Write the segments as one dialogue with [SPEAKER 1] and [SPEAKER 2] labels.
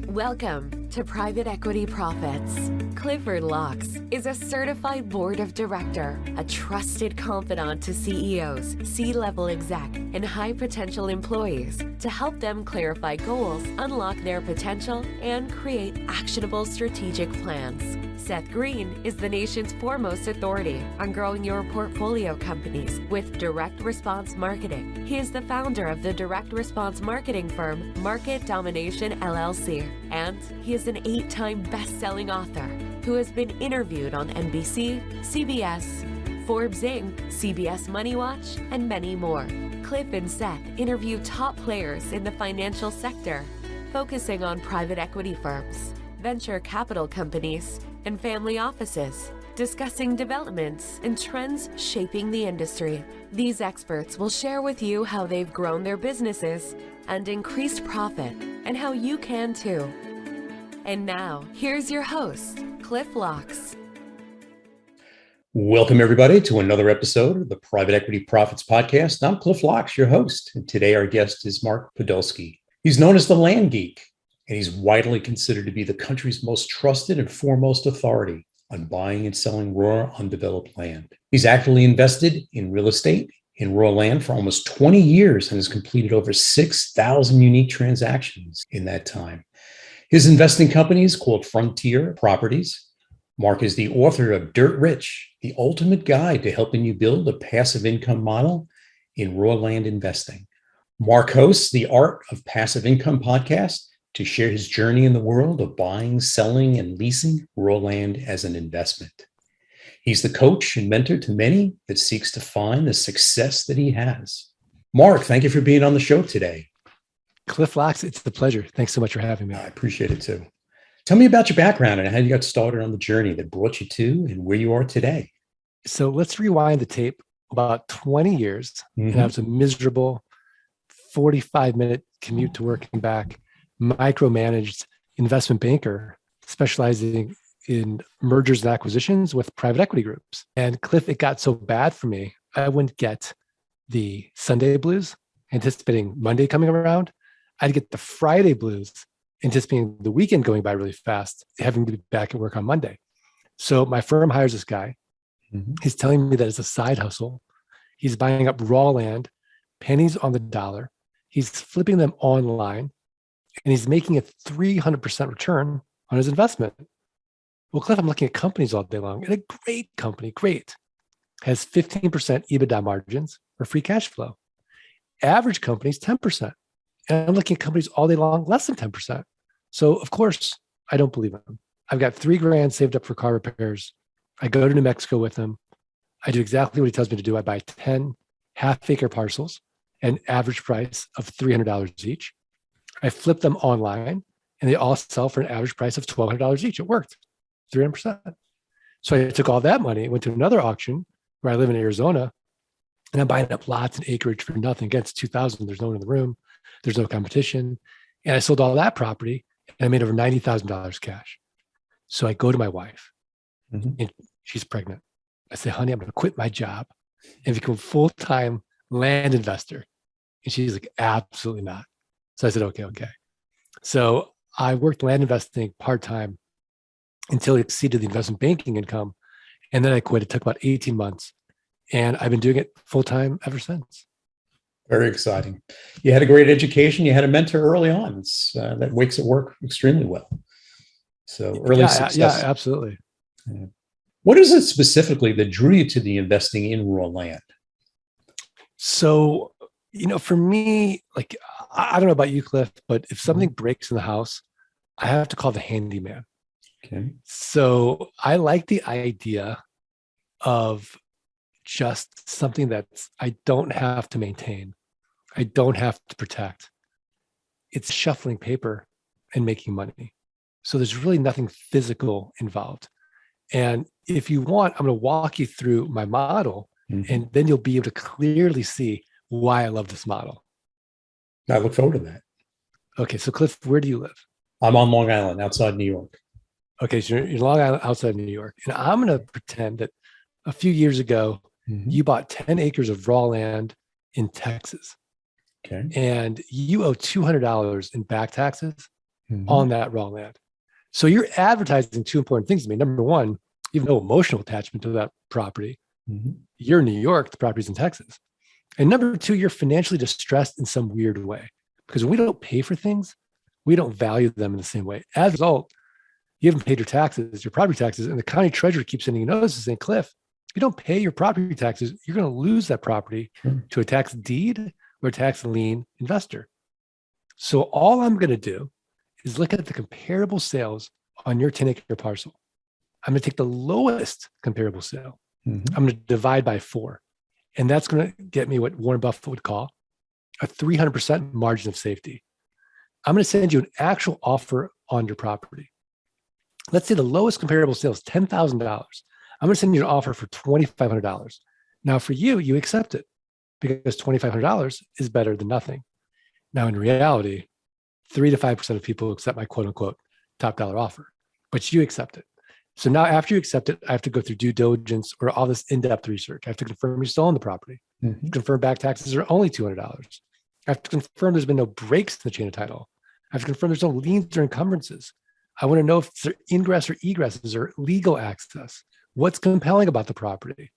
[SPEAKER 1] Welcome to Private Equity Profits. Clifford Locks is a certified board of director, a trusted confidant to CEOs, C-level exec, and high-potential employees to help them clarify goals, unlock their potential, and create actionable strategic plans. Seth Greene is the nation's foremost authority on growing your portfolio companies with direct response marketing. He is the founder of the direct response marketing firm Market Domination LLC, and he is an 8-time best-selling author who has been interviewed on NBC, CBS, Forbes Inc., CBS Money Watch, and many more. Cliff and Seth interview top players in the financial sector, focusing on private equity firms, venture capital companies, and family offices, discussing developments and trends shaping the industry. These experts will share with you how they've grown their businesses and increased profit, and how you can too. And now, here's your host, Cliff Locks.
[SPEAKER 2] Welcome, everybody, to another episode of the Private Equity Profits Podcast. I'm Cliff Locks, your host, and today our guest is Mark Podolsky. He's known as the Land Geek, and he's widely considered to be the country's most trusted and foremost authority on buying and selling raw, undeveloped land. He's actively invested in real estate, in raw land for almost 20 years and has completed over 6,000 unique transactions in that time. His investing company is called Frontier Properties. Mark is the author of Dirt Rich, the ultimate guide to helping you build a passive income model in raw land investing. Mark hosts the Art of Passive Income podcast to share his journey in the world of buying, selling, and leasing raw land as an investment. He's the coach and mentor to many that seeks to find the success that he has. Mark, thank you for being on the show today.
[SPEAKER 3] Cliff Locks, it's a pleasure. Thanks so much for having me.
[SPEAKER 2] I appreciate it too. Tell me about your background and how you got started on the journey that brought you to and where you are today.
[SPEAKER 3] So let's rewind the tape about 20 years. And I was a miserable 45-minute commute to work and back, micromanaged investment banker specializing in mergers and acquisitions with private equity groups. And Cliff, it got so bad for me, I wouldn't get the Sunday blues, anticipating Monday coming around. I'd get the Friday blues, anticipating the weekend going by really fast, having to be back at work on Monday. So my firm hires this guy. He's telling me that it's a side hustle. He's buying up raw land, pennies on the dollar. He's flipping them online, and he's making a 300% return on his investment. Well, Cliff, I'm looking at companies all day long, and a great company, has 15% EBITDA margins or free cash flow. Average companies, 10%. And I'm looking at companies all day long, less than 10%. So of course, I don't believe him. I've got $3,000 saved up for car repairs. I go to New Mexico with him. I do exactly what he tells me to do. I buy 10 half-acre parcels at an average price of $300 each. I flip them online, and they all sell for an average price of $1,200 each. It worked, 300%. So I took all that money, went to another auction where I live in Arizona, and I'm buying up lots and acreage for nothing. Again, it's 2000. There's no one in the room. There's no competition. And I sold all that property, and I made over $90,000 cash. So I go to my wife, and she's pregnant. I say, honey, I'm going to quit my job and become a full-time land investor. And she's like, absolutely not. So I said, okay. So I worked land investing part-time until it exceeded the investment banking income. And then I quit. It took about 18 months. And I've been doing it full-time ever since.
[SPEAKER 2] Very exciting. You had a great education. You had a mentor early on. That makes it work extremely well. So early success.
[SPEAKER 3] Yeah, absolutely.
[SPEAKER 2] Yeah. What is it specifically that drew you to the investing in raw land?
[SPEAKER 3] So, for me, like, I don't know about you, Cliff, but if something breaks in the house, I have to call the handyman.
[SPEAKER 2] Okay.
[SPEAKER 3] So I like the idea of just something that I don't have to maintain. I don't have to protect. It's shuffling paper and making money. So there's really nothing physical involved. And if you want, I'm going to walk you through my model, and then you'll be able to clearly see why I love this model.
[SPEAKER 2] I look forward to that.
[SPEAKER 3] Okay. So Cliff, where do you live?
[SPEAKER 2] I'm on Long Island, outside New York.
[SPEAKER 3] Okay. So you're Long Island, outside New York. And I'm going to pretend that a few years ago, you bought 10 acres of raw land in Texas.
[SPEAKER 2] Okay.
[SPEAKER 3] And you owe $200 in back taxes on that raw land. So you're advertising two important things to me. Number one, you have no emotional attachment to that property. You're in New York, the property's in Texas. And number two, you're financially distressed in some weird way because when we don't pay for things, we don't value them in the same way. As a result, you haven't paid your taxes, your property taxes, and the county treasurer keeps sending you notices saying, Cliff, if you don't pay your property taxes, you're going to lose that property to a tax deed or a tax lien investor. So all I'm going to do is look at the comparable sales on your 10-acre parcel. I'm going to take the lowest comparable sale. I'm going to divide by 4. And that's going to get me what Warren Buffett would call a 300% margin of safety. I'm going to send you an actual offer on your property. Let's say the lowest comparable sale is $10,000. I'm going to send you an offer for $2,500. Now for you, you accept it because $2,500 is better than nothing. Now in reality, 3 to 5% of people accept my quote unquote top dollar offer, but you accept it. So now after you accept it, I have to go through due diligence or all this in-depth research. I have to confirm you still own the property. Confirm back taxes are only $200. I have to confirm there's been no breaks in the chain of title. I have to confirm there's no liens or encumbrances. I want to know if there are ingress or egresses or legal access. What's compelling about the property?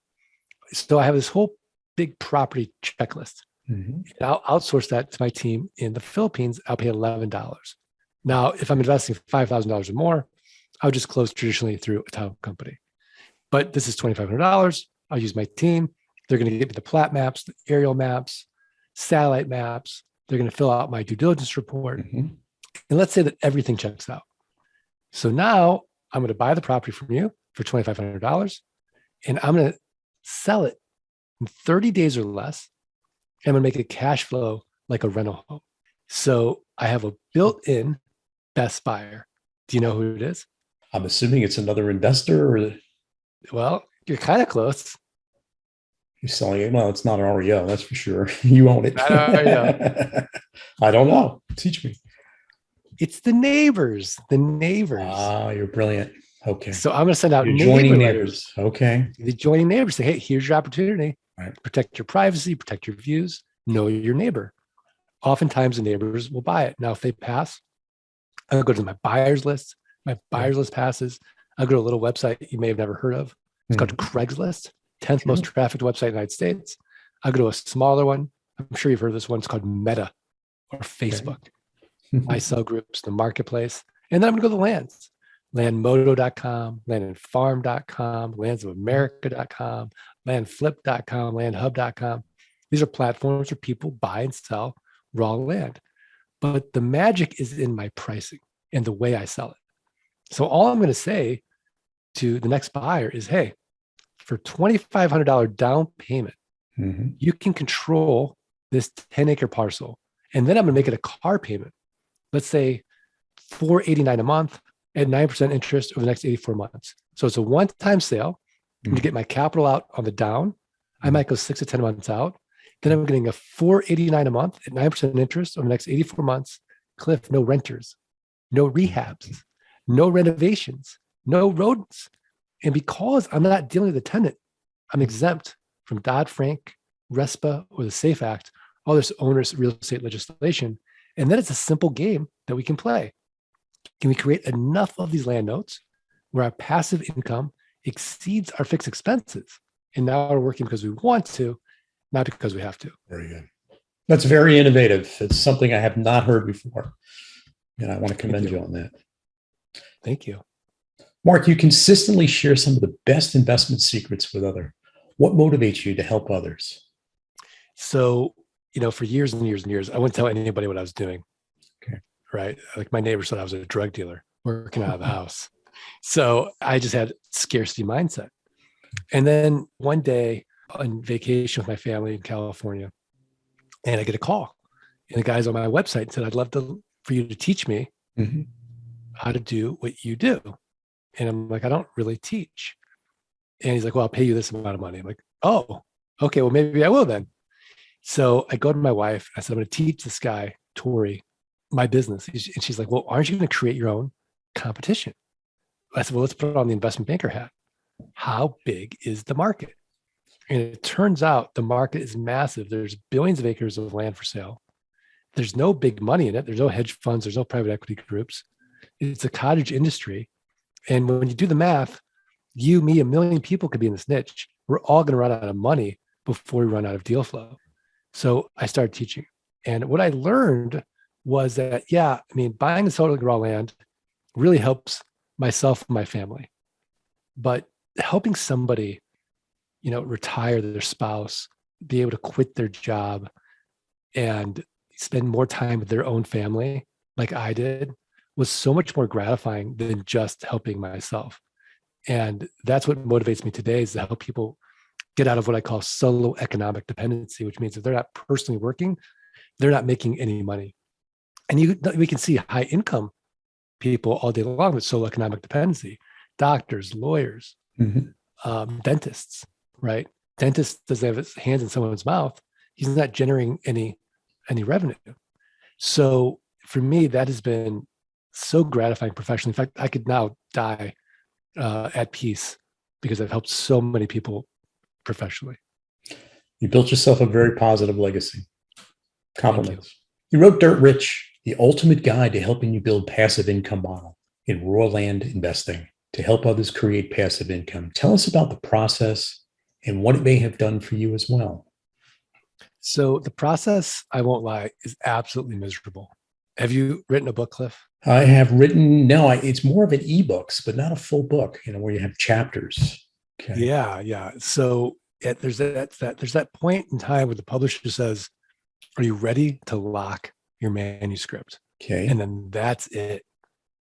[SPEAKER 3] So I have this whole big property checklist. And I'll outsource that to my team in the Philippines. I'll pay $11. Now, if I'm investing $5,000 or more, I'll just close traditionally through a title company. But this is $2,500. I'll use my team. They're going to get me the plat maps, the aerial maps, satellite maps. They're going to fill out my due diligence report. And let's say that everything checks out. So now I'm going to buy the property from you for $2,500 and I'm going to sell it in 30 days or less. And I'm going to make a cash flow like a rental home. So I have a built-in best buyer. Do you know who it is?
[SPEAKER 2] I'm assuming it's another investor or
[SPEAKER 3] Well, you're kind of close.
[SPEAKER 2] you're selling it. Well, it's not an REO, that's for sure. You own it.
[SPEAKER 3] Not an REO.
[SPEAKER 2] I don't know. Teach me.
[SPEAKER 3] It's the neighbors. The neighbors.
[SPEAKER 2] Ah, you're brilliant. Okay.
[SPEAKER 3] So I'm going to send out
[SPEAKER 2] You're joining
[SPEAKER 3] neighbor
[SPEAKER 2] neighbors. Okay.
[SPEAKER 3] The joining neighbors say, hey, here's your opportunity.
[SPEAKER 2] Right.
[SPEAKER 3] Protect your privacy, protect your views, know your neighbor. Oftentimes the neighbors will buy it. Now, if they pass, I'll go to my buyers list. My buyers list passes. I'll go to a little website you may have never heard of. It's called Craigslist, 10th most trafficked website in the United States. I'll go to a smaller one. I'm sure you've heard of this one. It's called Meta or Facebook. I sell groups, the marketplace. And then I'm going to go to the lands. Landmodo.com, landandfarm.com, landsofamerica.com, landflip.com, landhub.com. These are platforms where people buy and sell raw land. But the magic is in my pricing and the way I sell it. So all I'm going to say to the next buyer is, hey, for $2,500 down payment, you can control this 10-acre parcel. And then I'm going to make it a car payment. Let's say $489 a month at 9% interest over the next 84 months. So it's a one-time sale. To get my capital out on the down, I might go 6 to 10 months out. Then I'm getting a $489 a month at 9% interest over the next 84 months. Cliff, no renters, no rehabs, no renovations, no rodents. And because I'm not dealing with a tenant, I'm exempt from Dodd-Frank, RESPA, or the SAFE Act, all this onerous real estate legislation. And then it's a simple game that we can play. Can we create enough of these land notes where our passive income exceeds our fixed expenses? And now we're working because we want to, not because we have to.
[SPEAKER 2] Very good. That's very innovative. It's something I have not heard before. And I want to commend you on that.
[SPEAKER 3] Thank you.
[SPEAKER 2] Mark, you consistently share some of the best investment secrets with others. What motivates you to help others?
[SPEAKER 3] So, for years and years and years, I wouldn't tell anybody what I was doing.
[SPEAKER 2] Okay.
[SPEAKER 3] Right. Like my neighbors thought I was a drug dealer working out of the house. So I just had scarcity mindset. And then one day on vacation with my family in California, and I get a call. And the guy's on my website said, I'd love for you to teach me how to do what you do. And I'm like, I don't really teach. And he's like, well, I'll pay you this amount of money. I'm like, oh, okay, well, maybe I will then. So I go to my wife. I said, I'm going to teach this guy, Tori, my business. And she's like, well, aren't you going to create your own competition? I said, well, let's put on the investment banker hat. How big is the market? And it turns out the market is massive. There's billions of acres of land for sale. there's no big money in it. There's no hedge funds. There's no private equity groups. It's a cottage industry. And when you do the math, you, me, a million people could be in this niche. We're all going to run out of money before we run out of deal flow. So I started teaching. And what I learned was that, buying and selling raw land really helps myself and my family. But helping somebody, retire their spouse, be able to quit their job and spend more time with their own family, like I did, was so much more gratifying than just helping myself. And that's what motivates me today, is to help people get out of what I call solo economic dependency, which means if they're not personally working, they're not making any money. And we can see high income people all day long with solo economic dependency: doctors, lawyers, dentists, right? Dentist doesn't have his hands in someone's mouth. He's not generating any revenue. So for me, that has been so gratifying professionally. In fact, I could now die at peace because I've helped so many people professionally.
[SPEAKER 2] You built yourself a very positive legacy. Compliments. You wrote Dirt Rich, the ultimate guide to helping you build passive income model in raw land investing to help others create passive income. Tell us about the process and what it may have done for you as well.
[SPEAKER 3] So the process, I won't lie, is absolutely miserable. Have you written a book, Cliff?
[SPEAKER 2] I have written, it's more of an ebooks, but not a full book, where you have chapters. Okay.
[SPEAKER 3] Yeah. So there's that point in time where the publisher says, "Are you ready to lock your manuscript?"
[SPEAKER 2] Okay.
[SPEAKER 3] And then that's it.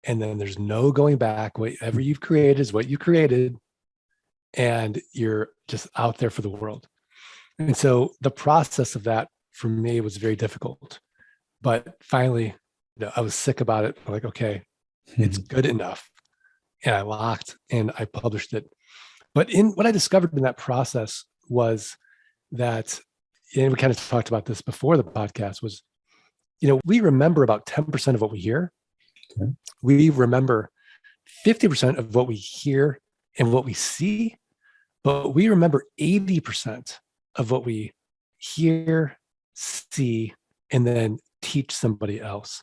[SPEAKER 3] And then there's no going back. Whatever you've created is what you created, and you're just out there for the world. And so the process of that for me was very difficult. But finally, I was sick about it. I'm like, okay, it's good enough. And I locked and I published it. But what I discovered in that process was that, and we kind of talked about this before the podcast, was, we remember about 10% of what we hear.
[SPEAKER 2] Okay.
[SPEAKER 3] We remember 50% of what we hear and what we see, but we remember 80% of what we hear, see, and then teach somebody else.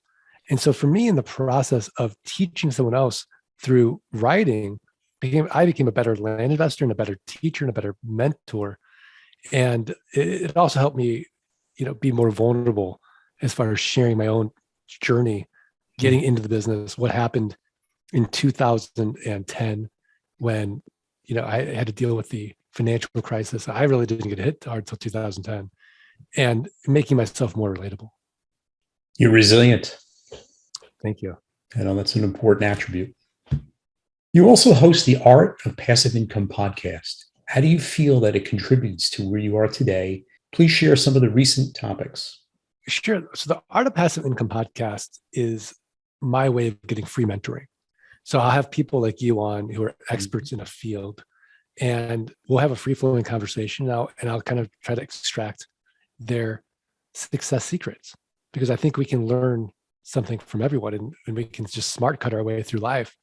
[SPEAKER 3] And so for me, in the process of teaching someone else through writing, I became a better land investor and a better teacher and a better mentor. And it also helped me, be more vulnerable as far as sharing my own journey, getting into the business, what happened in 2010 when, I had to deal with the financial crisis. I really didn't get hit hard until 2010, and making myself more relatable.
[SPEAKER 2] You're resilient.
[SPEAKER 3] Thank you.
[SPEAKER 2] I know that's an important attribute. You also host the Art of Passive Income podcast. How do you feel that it contributes to where you are today? Please share some of the recent topics.
[SPEAKER 3] Sure. So the Art of Passive Income podcast is my way of getting free mentoring. So I'll have people like you on who are experts in a field, and we'll have a free-flowing conversation now, and I'll kind of try to extract their success secrets, because I think we can learn something from everyone, and we can just smart cut our way through life.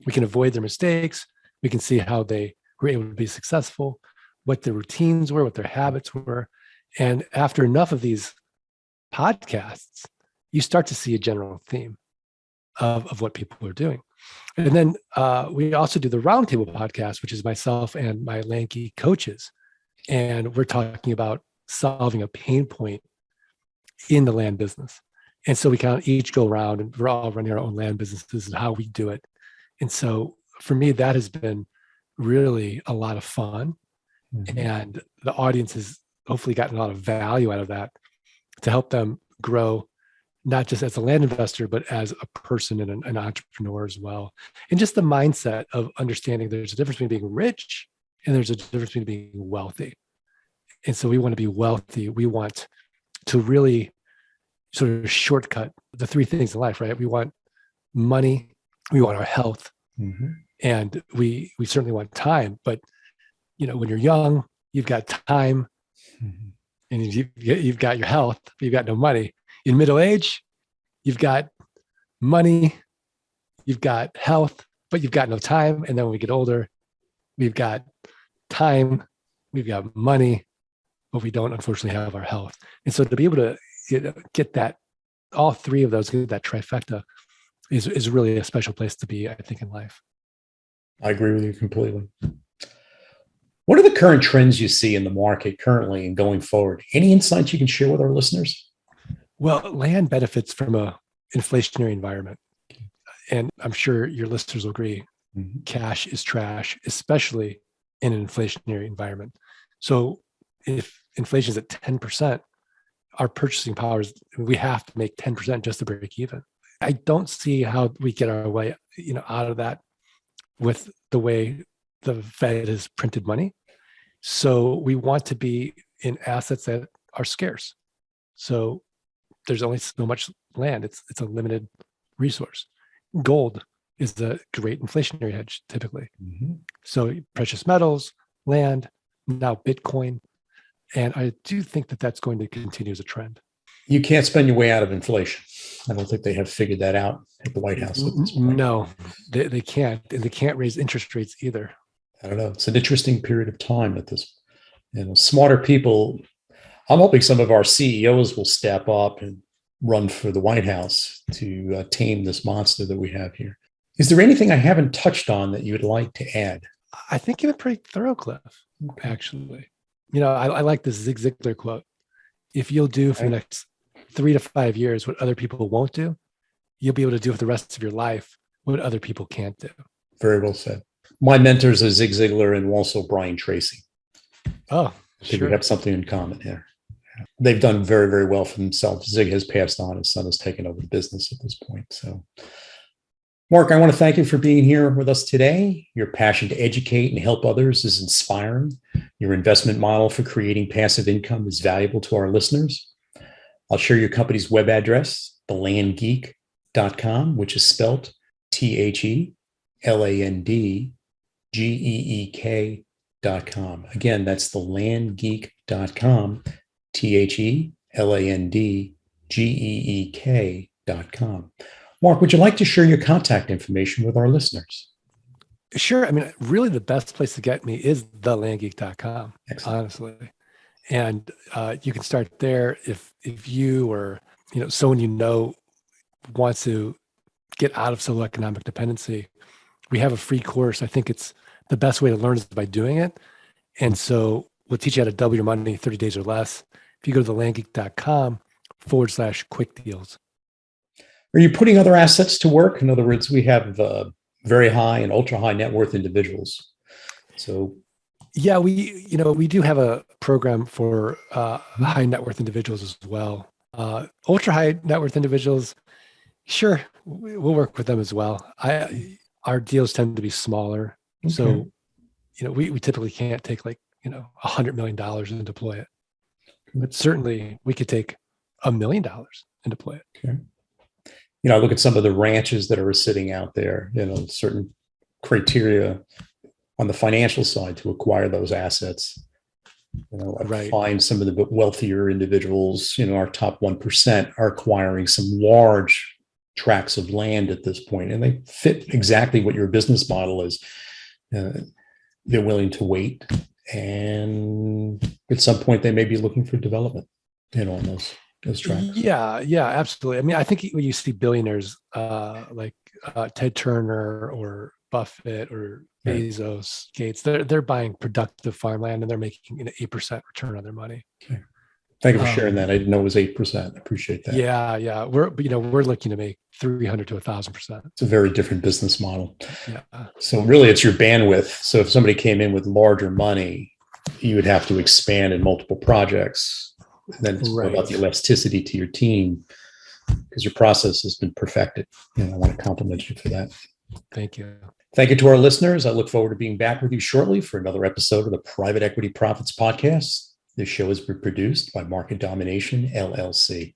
[SPEAKER 3] We can avoid their mistakes. We can see how they were able to be successful, what their routines were, what their habits were. And after enough of these podcasts, you start to see a general theme of what people are doing. And then we also do the Roundtable podcast, which is myself and my Land Geek coaches. And we're talking about solving a pain point in the land business. And so we kind of each go around, and we're all running our own land businesses and how we do it. And so for me, that has been really a lot of fun. And the audience has hopefully gotten a lot of value out of that to help them grow, not just as a land investor, but as a person and an entrepreneur as well. And just the mindset of understanding there's a difference between being rich and there's a difference between being wealthy. And so we want to be wealthy. We want to really sort of shortcut the three things in life, right? We want money, we want our health, and we certainly want time. But when you're young, you've got time, and you've got your health, but you've got no money. In middle age, you've got money, you've got health, but you've got no time. And then when we get older, we've got time, we've got money, but we don't unfortunately have our health. And so to be able to get that all three of those, that trifecta, is really a special place to be, I think, in life.
[SPEAKER 2] I agree with you completely. What are the current trends you see in the market currently and going forward? Any insights you can share with our listeners?
[SPEAKER 3] Well, land benefits from a inflationary environment. And I'm sure your listeners will agree, cash is trash, especially in an inflationary environment. So if inflation is at 10%, our purchasing powers, we have to make 10% just to break even. I don't see how we get our way, out of that with the way the Fed has printed money. So we want to be in assets that are scarce. So there's only so much land. It's a limited resource. Gold is a great inflationary hedge typically. So precious metals, land, now Bitcoin. And I do think that that's going to continue as a trend.
[SPEAKER 2] You can't spend your way out of inflation. I don't think they have figured that out at the White House at this point.
[SPEAKER 3] No, they can't. And they can't raise interest rates either.
[SPEAKER 2] I don't know. It's an interesting period of time at this. Smarter people. I'm hoping some of our CEOs will step up and run for the White House to tame this monster that we have here. Is there anything I haven't touched on that you would like to add?
[SPEAKER 3] I think you've been pretty thorough, Cliff, actually. I like this Zig Ziglar quote. If you'll do for the next 3 to 5 years what other people won't do, you'll be able to do for the rest of your life what other people can't do.
[SPEAKER 2] Very well said. My mentors are Zig Ziglar and also Brian Tracy.
[SPEAKER 3] Oh,
[SPEAKER 2] I think
[SPEAKER 3] sure.
[SPEAKER 2] we have something in common here. They've done very, very well for themselves. Zig has passed on. His son has taken over the business at this point. So, Mark, I want to thank you for being here with us today. Your passion to educate and help others is inspiring. Your investment model for creating passive income is valuable to our listeners. I'll share your company's web address, thelandgeek.com, which is spelled TheLandgeek.com. Again, that's thelandgeek.com, TheLandgeek.com. Mark, would you like to share your contact information with our listeners?
[SPEAKER 3] Sure. I mean, really the best place to get me is thelandgeek.com, honestly. And you can start there if you or someone wants to get out of solo economic dependency. We have a free course. I think it's the best way to learn is by doing it. And so we'll teach you how to double your money 30 days or less. If you go to thelandgeek.com/quick deals.
[SPEAKER 2] Are you putting other assets to work? In other words, we have very high and ultra high net worth individuals. So,
[SPEAKER 3] yeah, we do have a program for high net worth individuals as well. Ultra high net worth individuals, sure, we'll work with them as well. Our deals tend to be smaller, so we typically can't take $100 million and deploy it, but certainly we could take $1 million and deploy it.
[SPEAKER 2] Okay. I look at some of the ranches that are sitting out there, certain criteria on the financial side to acquire those assets. I find some of the wealthier individuals, our top 1% are acquiring some large tracts of land at this point, and they fit exactly what your business model is. They're willing to wait, and at some point they may be looking for development, on those tracks.
[SPEAKER 3] Yeah, absolutely. I mean, I think when you see billionaires like Ted Turner or Buffett or Bezos, Gates, they're buying productive farmland and they're making an 8% return on their money.
[SPEAKER 2] Okay. Thank you for sharing that. I didn't know it was 8%. I appreciate that.
[SPEAKER 3] Yeah. We're looking to make 300 to 1,000%.
[SPEAKER 2] It's a very different business model.
[SPEAKER 3] Yeah.
[SPEAKER 2] So really it's your bandwidth. So if somebody came in with larger money, you would have to expand in multiple projects. And then it's about the elasticity to your team because your process has been perfected. And I want to compliment you for that.
[SPEAKER 3] Thank you.
[SPEAKER 2] Thank you to our listeners. I look forward to being back with you shortly for another episode of the Private Equity Profits Podcast. This show is produced by Market Domination, LLC.